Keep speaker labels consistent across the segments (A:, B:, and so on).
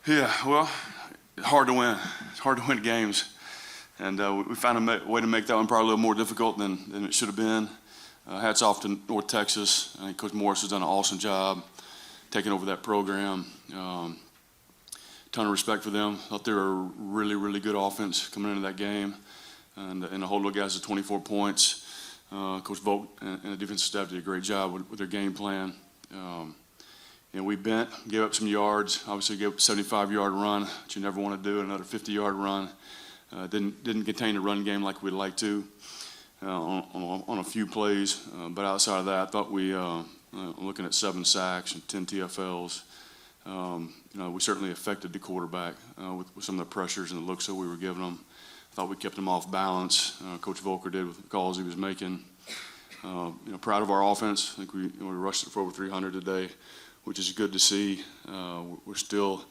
A: Yeah, well, it's hard to win. It's hard to win games. And we found a way to make that one probably a little more difficult than it should have been. Hats off to North Texas. I think Coach Morris has done an awesome job taking over that program. Ton of respect for them. Thought they were a really, really good offense coming into that game. And the whole look guys at 24 points. Coach Volk and the defensive staff did a great job with their game plan. We gave up some yards. Obviously, gave up a 75-yard run, which you never want to do. Another 50-yard run. Didn't contain the run game like we'd like to on a few plays. But outside of that, I thought we looking at 7 sacks and 10 TFLs. We certainly affected the quarterback with some of the pressures and the looks that we were giving them. I thought we kept him off balance. Coach Volker did with the calls he was making. Proud of our offense. I think we rushed it for over 300 today, which is good to see. We're still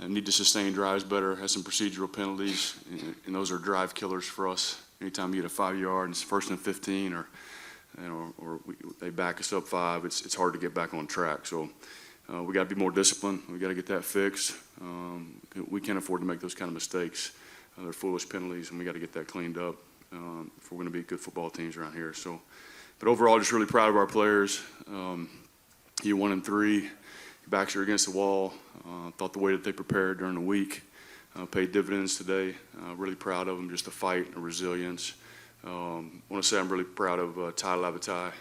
A: need to sustain drives better, have some procedural penalties, and those are drive killers for us. Anytime you get a 5-yard and it's 1st and 15 or they back us up 5, it's hard to get back on track. So we got to be more disciplined. We got to get that fixed. We can't afford to make those kind of mistakes. They're foolish penalties, and we got to get that cleaned up if we're going to be good football teams around here. So, but overall, just really proud of our players. Year 1 and 3, backs are against the wall. Thought the way that they prepared during the week paid dividends today. Really proud of them, just the fight and resilience. I want to say I'm really proud of Ty Lavatai.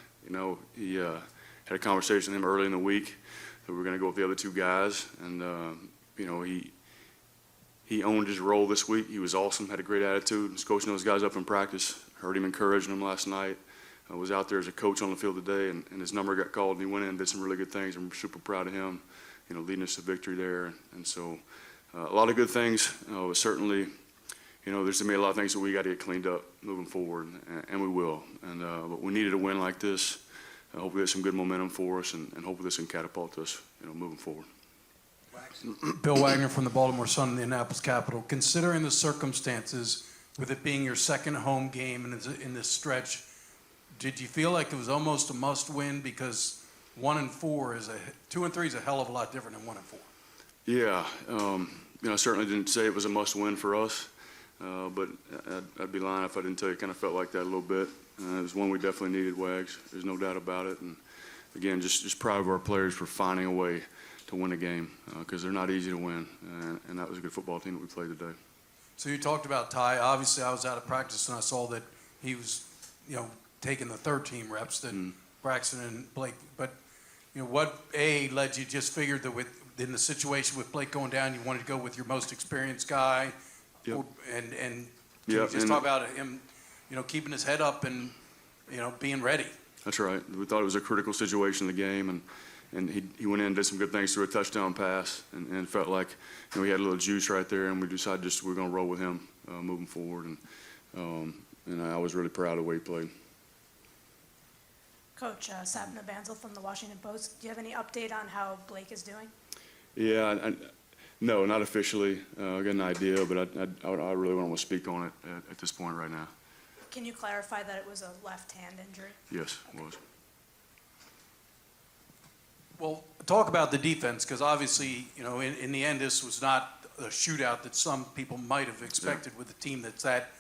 A: He had a conversation with him early in the week that we were going to go with the other 2 guys, and he owned his role this week. He was awesome, had a great attitude. Was coaching those guys up in practice. Heard him encouraging them last night. I was out there as a coach on the field today, and his number got called, and he went in and did some really good things. I'm super proud of him, leading us to victory there. And so a lot of good things. Certainly, there's going to be a lot of things that we got to get cleaned up moving forward, and we will. But we needed a win like this. Hopefully there's some good momentum for us, and hopefully this can catapult us, moving forward.
B: Bill Wagner from the Baltimore Sun and the Indianapolis Capital. Considering the circumstances, with it being your second home game in this stretch, did you feel like it was almost a must-win? Because 1 and 4 2 and 3 is a hell of a lot different than 1 and 4.
A: Yeah, I certainly didn't say it was a must-win for us, but I'd be lying if I didn't tell you it kind of felt like that a little bit. It was one we definitely needed, Wags. There's no doubt about it. And again, just proud of our players for finding a way to win a game because they're not easy to win, and that was a good football team that we played today.
B: So you talked about Ty. Obviously, I was out of practice and I saw that he was, taking the 3rd-team reps that Braxton and Blake. But what led you just figured that in the situation with Blake going down, you wanted to go with your most experienced guy,
A: Yep.
B: and can you just talk about him, keeping his head up and being ready.
A: That's right. We thought it was a critical situation in the game, and he went in and did some good things through a touchdown pass, and felt like he had a little juice right there, and we decided we're going to roll with him moving forward, and I was really proud of the way he played.
C: Coach, Sabna Banzel from the Washington Post. Do you have any update on how Blake is doing?
A: Yeah, no, not officially. I got an idea, but I really don't want to speak on it at this point right now.
C: Can you clarify that it was a left hand injury?
A: Yes, it was.
B: Well, talk about the defense, because obviously, in the end, this was not a shootout that some people might have expected with a team that's that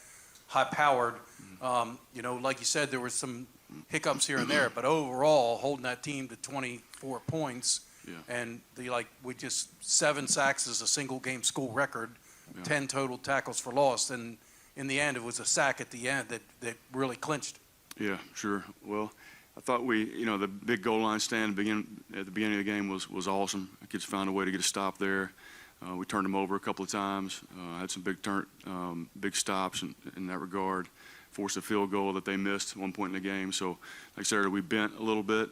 B: high-powered. Like you said, there were some hiccups here and there, but overall, holding that team to 24 points, and we just 7 sacks is a single-game school record, 10 total tackles for loss, and in the end, it was a sack at the end that really clinched.
A: Yeah, sure. Well, I thought the big goal line stand at the beginning of the game was awesome. The kids found a way to get a stop there. We turned them over a couple of times. Had some big stops in that regard. Forced a field goal that they missed at one point in the game. So, like I said, we bent a little bit.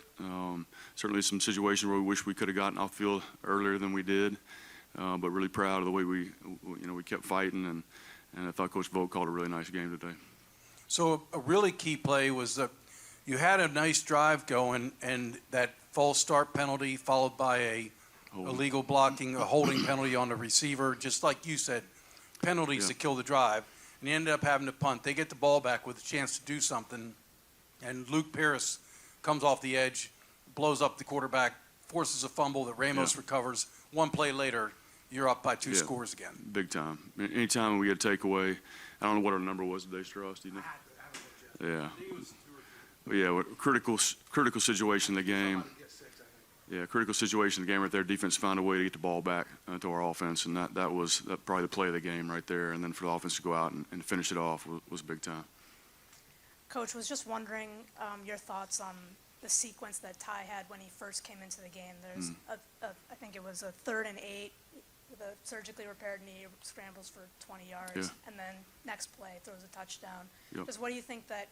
A: Certainly some situations where we wish we could have gotten off field earlier than we did. But really proud of the way we kept fighting, and I thought Coach Volk called a really nice game today.
B: So a really key play was that you had a nice drive going, and that false start penalty followed by a illegal blocking, a holding penalty on the receiver, just like you said, penalties that kill the drive. And you ended up having to punt. They get the ball back with a chance to do something, and Luke Pierce comes off the edge, blows up the quarterback, forces a fumble that Ramos recovers. One play later, you're up by two
A: Yeah.
B: scores again.
A: Big time. Anytime we get a takeaway, I don't know what our number was today, Strauss, do you know? Yeah. But yeah, critical situation in the game. Yeah, critical situation in the game right there. Defense found a way to get the ball back to our offense, and that was probably the play of the game right there. And then for the offense to go out and finish it off was big time.
C: Coach, was just wondering your thoughts on the sequence that Ty had when he first came into the game. There's I think it was a 3rd and 8 with a surgically repaired knee, scrambles for 20 yards,
A: Yeah.
C: and then next play throws a touchdown.
A: Yep.
C: Just what do you think that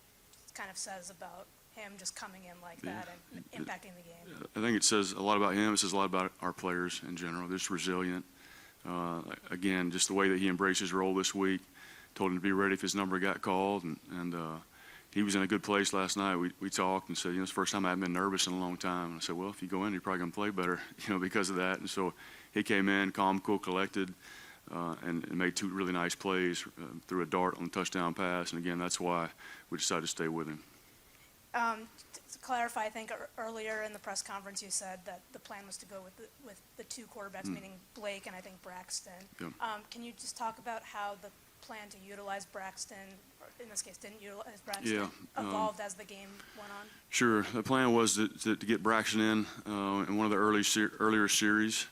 C: kind of says about him just coming in like that and impacting the game?
A: I think it says a lot about him. It says a lot about our players in general. They're just resilient. Again, just the way that he embraced his role this week, told him to be ready if his number got called, and he was in a good place last night. We talked and said, it's the first time I haven't been nervous in a long time. And I said, well, if you go in, you're probably going to play better, because of that. And so he came in, calm, cool, collected, and made 2 really nice plays, threw a dart on the touchdown pass. And again, that's why we decided to stay with him.
C: To clarify, I think earlier in the press conference you said that the plan was to go with the 2 quarterbacks, meaning Blake and I think Braxton.
A: Yep.
C: Can you just talk about how the plan to utilize Braxton, or in this case didn't utilize Braxton, evolved as the game went on?
A: Sure. The plan was to get Braxton in one of the earlier series.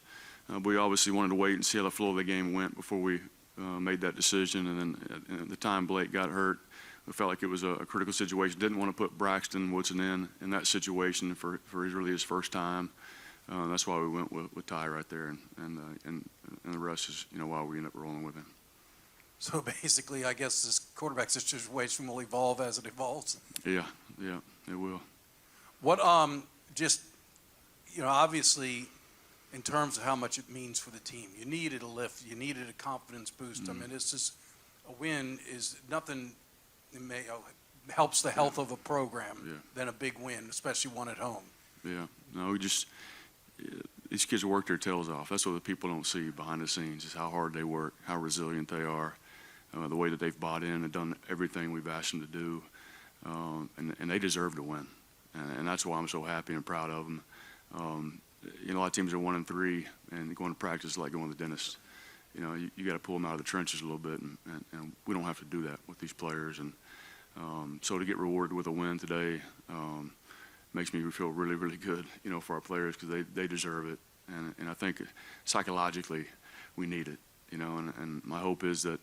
A: We obviously wanted to wait and see how the flow of the game went before we made that decision. And then at the time Blake got hurt, we felt like it was a critical situation. Didn't want to put Braxton Woodson in that situation for really his first time. That's why we went with Ty right there, and the rest is why we ended up rolling with him.
B: So basically, I guess this quarterback situation will evolve as it evolves.
A: Yeah, it will.
B: What just obviously, in terms of how much it means for the team, you needed a lift, you needed a confidence boost. I mean, it's just a win is nothing. Helps the health of a program than a big win, especially one at home.
A: Yeah, no, these kids work their tails off. That's what the people don't see behind the scenes, is how hard they work, how resilient they are, the way that they've bought in and done everything we've asked them to do, and they deserve to win, and that's why I'm so happy and proud of them. A lot of teams are 1-3, and going to practice is like going to the dentist. You got to pull them out of the trenches a little bit, and we don't have to do that with these players. And so to get rewarded with a win today makes me feel really, really good, for our players, because they deserve it. And I think psychologically we need it, and my hope is that,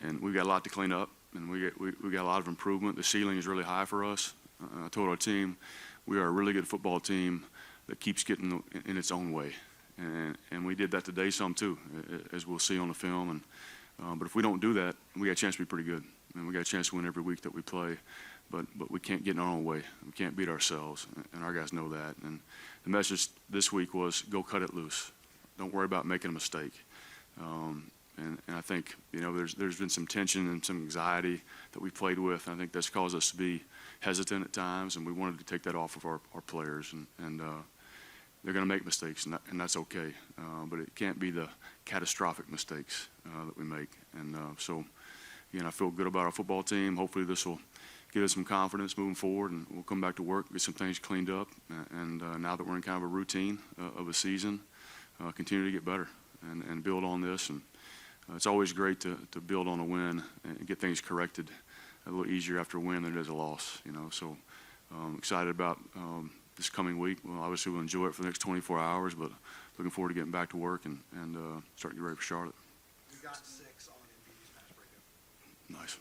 A: and we've got a lot to clean up, and we got a lot of improvement. The ceiling is really high for us. I told our team we are a really good football team that keeps getting in its own way. And we did that today some too, as we'll see on the film. But if we don't do that, we got a chance to be pretty good. And we got a chance to win every week that we play. But we can't get in our own way. We can't beat ourselves, and our guys know that. And the message this week was, go cut it loose. Don't worry about making a mistake. And I think there's been some tension and some anxiety that we played with. And I think that's caused us to be hesitant at times, and we wanted to take that off of our players. And they're going to make mistakes, and that's okay. But it can't be the catastrophic mistakes that we make. And so, I feel good about our football team. Hopefully this will give us some confidence moving forward, and we'll come back to work, get some things cleaned up. And now that we're in kind of a routine of a season, continue to get better and build on this. And it's always great to build on a win and get things corrected a little easier after a win than it is a loss. So excited about this coming week. Well, obviously we'll enjoy it for the next 24 hours, but looking forward to getting back to work and start getting ready for Charlotte.
D: You got 6 on MVP's match breakup.
A: Nice.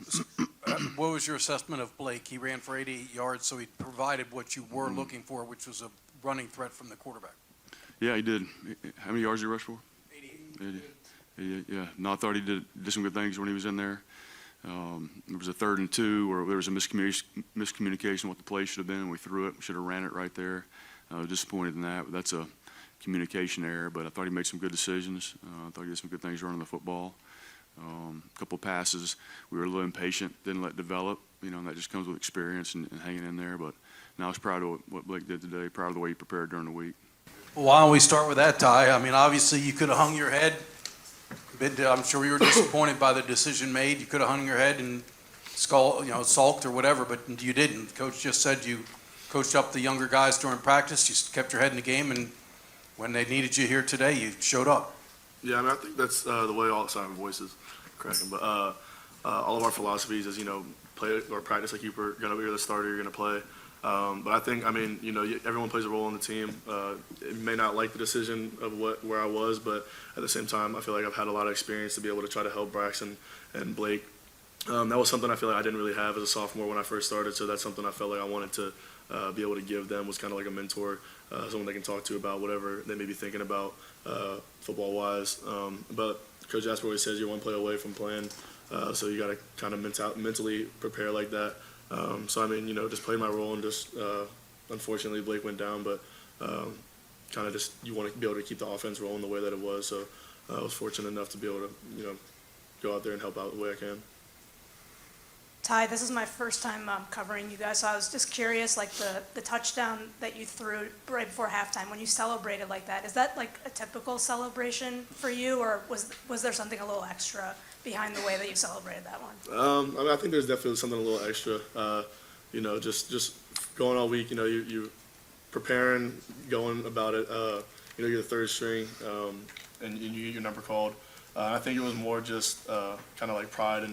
B: What was your assessment of Blake? He ran for 88 yards, so he provided what you were looking for, which was a running threat from the quarterback.
A: Yeah, he did. How many yards did he rush for?
B: 88.
A: 88, yeah. No, I thought he did some good things when he was in there. There was a 3rd and 2 where there was a miscommunication what the play should have been. We threw it. We should have ran it right there. I was disappointed in that. But that's a communication error. But I thought he made some good decisions. I thought he did some good things running the football. A couple of passes, we were a little impatient, didn't let develop. And that just comes with experience and hanging in there. But now I was proud of what Blake did today, proud of the way he prepared during the week.
B: Well, why don't we start with that, Ty? I mean, obviously you could have hung your head. I'm sure you were disappointed by the decision made. You could have hung your head and sulked or whatever, but you didn't. The coach just said you coached up the younger guys during practice. You kept your head in the game, and when they needed you here today, you showed up.
E: Yeah, I mean, I think that's the way all sorry, my voice is cracking, but all of our philosophies is, play or practice like you're the starter, you're going to play. But I think, everyone plays a role on the team. It may not like the decision of where I was, but at the same time, I feel like I've had a lot of experience to be able to try to help Braxton and Blake. That was something I feel like I didn't really have as a sophomore when I first started, so that's something I felt like I wanted to be able to give them, was kind of like a mentor, someone they can talk to about whatever they may be thinking about football-wise. But Coach Jasper always says you're one play away from playing, so you got to kind of mentally prepare like that. So, just played my role, and just unfortunately Blake went down, but kind of just you want to be able to keep the offense rolling the way that it was. So I was fortunate enough to be able to, go out there and help out the way I can.
C: Ty, this is my first time covering you guys, so I was just curious, like the touchdown that you threw right before halftime, when you celebrated like that, is that like a typical celebration for you, or was there something a little extra behind the way that you celebrated that one?
E: I think there's definitely something a little extra. Just going all week, you preparing, going about it. You're the third string, and you get your number called. I think it was more just kind of like pride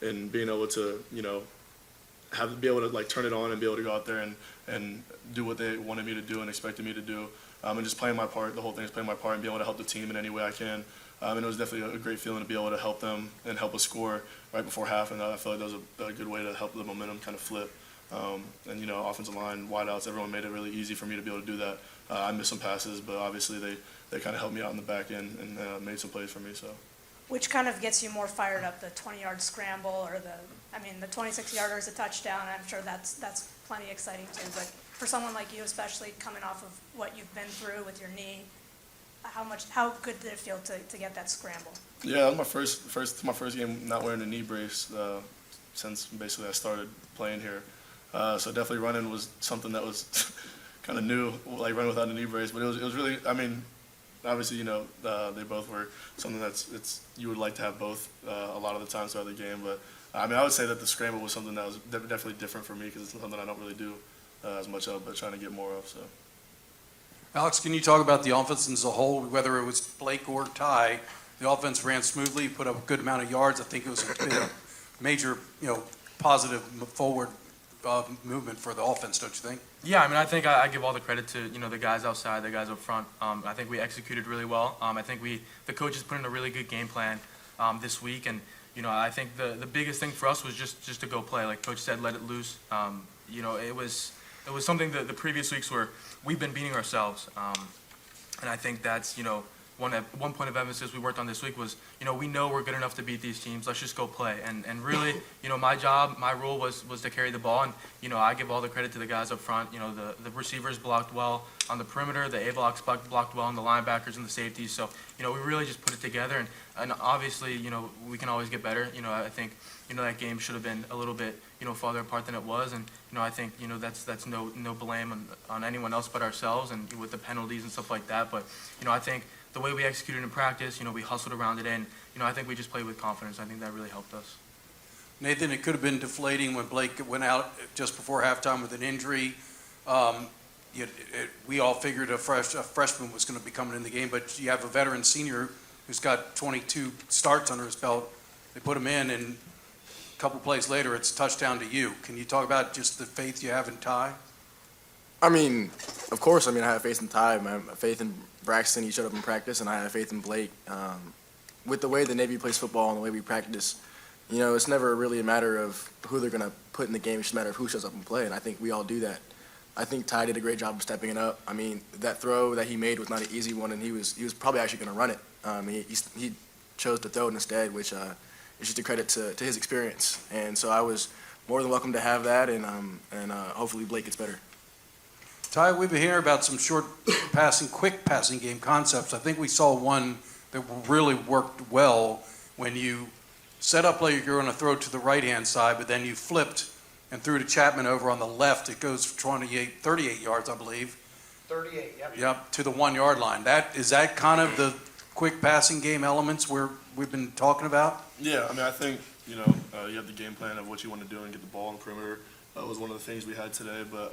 E: and being able to, be able to like turn it on and be able to go out there and do what they wanted me to do and expected me to do, and just playing my part. The whole thing is playing my part and being able to help the team in any way I can. And it was definitely a great feeling to be able to help them and help us score right before half. And I feel like that was a good way to help the momentum kind of flip. And offensive line, wideouts, everyone made it really easy for me to be able to do that. I missed some passes, but obviously they kind of helped me out in the back end and made some plays for me. So.
C: Which kind of gets you more fired up, the 20-yard scramble or the 26-yarder is a touchdown. I'm sure that's plenty exciting too. But for someone like you, especially coming off of what you've been through with your knee, how good did it feel to get that scramble?
E: Yeah, that was my first game not wearing a knee brace since basically I started playing here. So definitely running was something that was kind of new, like running without a knee brace. But it was really, obviously, they both were something you would like to have both a lot of the times throughout the game. But I would say that the scramble was something that was definitely different for me because it's something I don't really do as much of, but trying to get more of. So.
B: Alex, can you talk about the offense as a whole, whether it was Blake or Ty? The offense ran smoothly, put up a good amount of yards. I think it was a major, positive forward movement for the offense, don't you think?
F: Yeah, I think I give all the credit to the guys outside, the guys up front. I think we executed really well. I think the coaches put in a really good game plan this week, and I think the biggest thing for us was just to go play. Like Coach said, let it loose. It was something that the previous weeks where we've been beating ourselves, and I think that's one point of emphasis we worked on this week was, we know we're good enough to beat these teams. Let's just go play. And really, my role was to carry the ball. And, I give all the credit to the guys up front. The receivers blocked well on the perimeter. The A-blocks blocked well on the linebackers and the safeties. So, we really just put it together. And obviously, we can always get better. I think, that game should have been a little bit, farther apart than it was. And, I think, that's no blame on anyone else but ourselves and with the penalties and stuff like that. But, I think the way we executed in practice, we hustled around it, and I think we just played with confidence. I think that really helped us.
B: Nathan, it could have been deflating when Blake went out just before halftime with an injury. We all figured a freshman was going to be coming in the game, but you have a veteran senior who's got 22 starts under his belt. They put him in, and a couple plays later, it's a touchdown to you. Can you talk about just the faith you have in Ty?
G: Of course. I have faith in Ty. I have faith in Braxton. He showed up in practice, and I have faith in Blake. With the way the Navy plays football and the way we practice, it's never really a matter of who they're going to put in the game. It's just a matter of who shows up and play, and I think we all do that. I think Ty did a great job of stepping it up. That throw that he made was not an easy one, and he was probably actually going to run it. He chose to throw it instead, which is just a credit to his experience. And so I was more than welcome to have that, and hopefully Blake gets better.
B: Ty, we've been hearing about some short passing, quick passing game concepts. I think we saw one that really worked well when you set up like you're going to throw to the right-hand side, but then you flipped and threw to Chapman over on the left. It goes for 38 yards, I believe.
D: 38, yep.
B: Yep, to the 1 yard line. Is that kind of the quick passing game elements we've been talking about?
E: Yeah, I think, you have the game plan of what you want to do and get the ball on the perimeter. That was one of the things we had today, but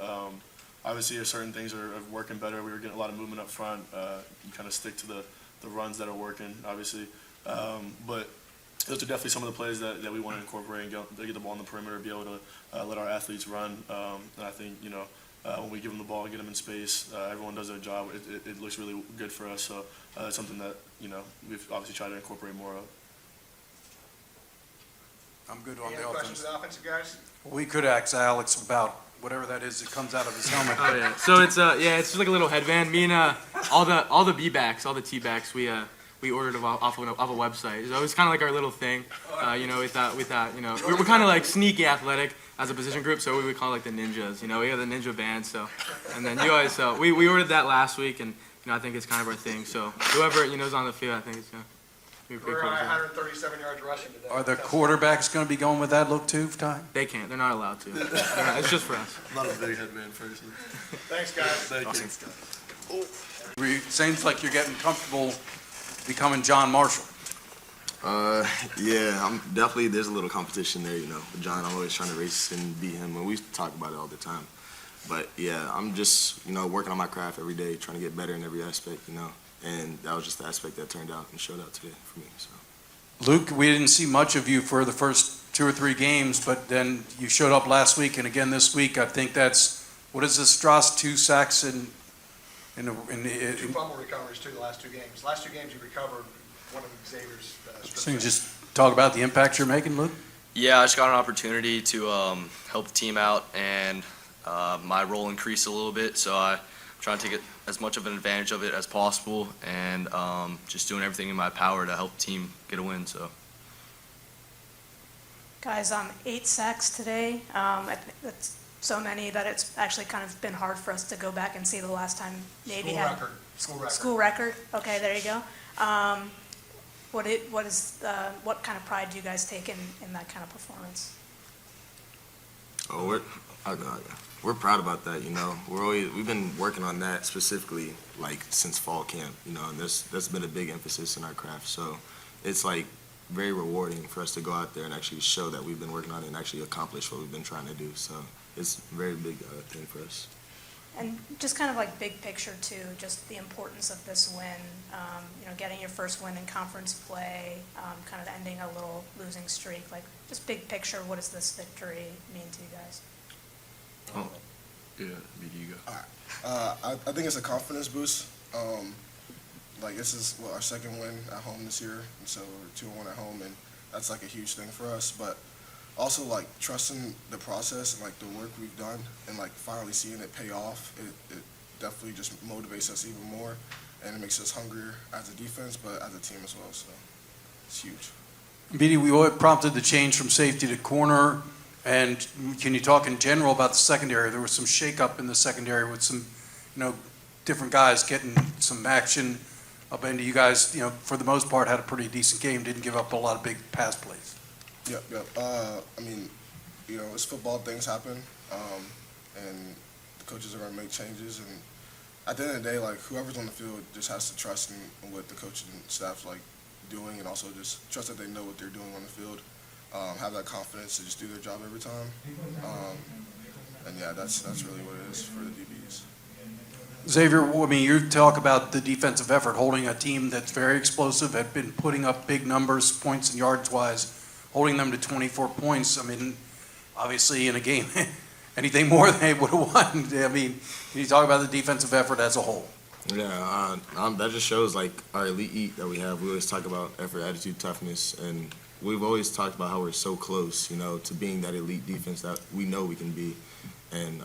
E: obviously certain things are working better. We were getting a lot of movement up front. You kind of stick to the the runs that are working, obviously. But those are definitely some of the plays that we want to incorporate and get the ball on the perimeter, be able to let our athletes run. And I think, when we give them the ball and get them in space, everyone does their job. It looks really good for us. So it's something that, we've obviously tried to incorporate more of.
B: I'm good on
D: Any
B: the
D: other questions
B: offense.
D: for the offensive guys?
B: We could ask Alex about whatever that is that comes out of his helmet.
F: Oh yeah. So it's it's just like a little headband. Me and all the B backs, all the T backs, we ordered off of a website. So it was kind of like our little thing. We thought we're kind of like sneaky athletic as a position group, so we would call it like the ninjas. We got the ninja band. So, and then you guys, so we ordered that last week, and I think it's kind of our thing. So whoever is on the field, I think it's gonna be pretty
D: We're
F: cool.
D: at 137 yards rushing today.
B: Are the quarterbacks going to be going with that look too, Ty?
F: They can't. They're not allowed to. It's just for us.
E: I'm not a big headband person.
D: Thanks, guys.
E: Thank you.
B: Seems like you're getting comfortable becoming John Marshall.
H: Yeah, I'm definitely, there's a little competition there, with John. I'm always trying to race and beat him, and we talk about it all the time. But yeah, I'm just, working on my craft every day, trying to get better in every aspect, and that was just the aspect that turned out and showed out today for me, so.
B: Luke, we didn't see much of you for the first 2 or 3 games, but then you showed up last week and again this week. I think that's, what is this, Strauss, 2 sacks in
D: 2 fumble recoveries, too, the last 2 games. Last 2 games you recovered one of Xavier's strip
B: so you
D: sacks.
B: just talk about the impact you're making, Luke?
I: Yeah, I just got an opportunity to help the team out, and my role increased a little bit, so I'm trying to take as much of an advantage of it as possible, and just doing everything in my power to help the team get a win. So,
C: Guys, 8 sacks today. I think that's so many that it's actually kind of been hard for us to go back and see the last time Navy
D: School
C: had.
D: record. School record.
C: School record. Okay, there you go. What kind of pride do you guys take in that kind of performance?
H: Oh, we're proud about that, we've been working on that specifically, since fall camp, and that's been a big emphasis in our craft. So it's, very rewarding for us to go out there and actually show that we've been working on it and actually accomplish what we've been trying to do. So it's a very big thing for us.
C: And just kind of like big picture too, just the importance of this win, getting your first win in conference play, kind of ending a little losing streak, just big picture, what does this victory mean to you guys?
A: Yeah, you go.
J: I think it's a confidence boost. This is our second win at home this year, and so we're 2-1 at home, and that's a huge thing for us. But also trusting the process and the work we've done, and finally seeing it pay off. It definitely just motivates us even more, and it makes us hungrier as a defense, but as a team as well. So it's huge.
B: Beatty, what prompted the change from safety to corner? And can you talk in general about the secondary? There was some shakeup in the secondary with some, different guys getting some action up into you guys, for the most part, had a pretty decent game, didn't give up a lot of big pass plays.
J: Yep. It's football, things happen, and the coaches are going to make changes. And at the end of the day, whoever's on the field just has to trust in what the coaching staff's doing, and also just trust that they know what they're doing on the field. Have that confidence to just do their job every time. And yeah, that's really what it is for the DBs.
B: Xavier, you talk about the defensive effort, holding a team that's very explosive, had been putting up big numbers, points and yards wise, holding them to 24 points. Obviously in a game, anything more they would have won. Can you talk about the defensive effort as a whole?
H: Yeah, that just shows our elite eat that we have. We always talk about effort, attitude, toughness, and we've always talked about how we're so close, to being that elite defense that we know we can be. And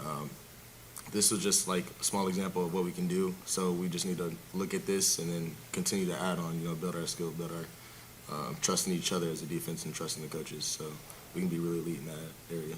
H: this was just a small example of what we can do. So we just need to look at this and then continue to add on, build our skill, build our trust in each other as a defense and trust in the coaches. So we can be really elite in that area.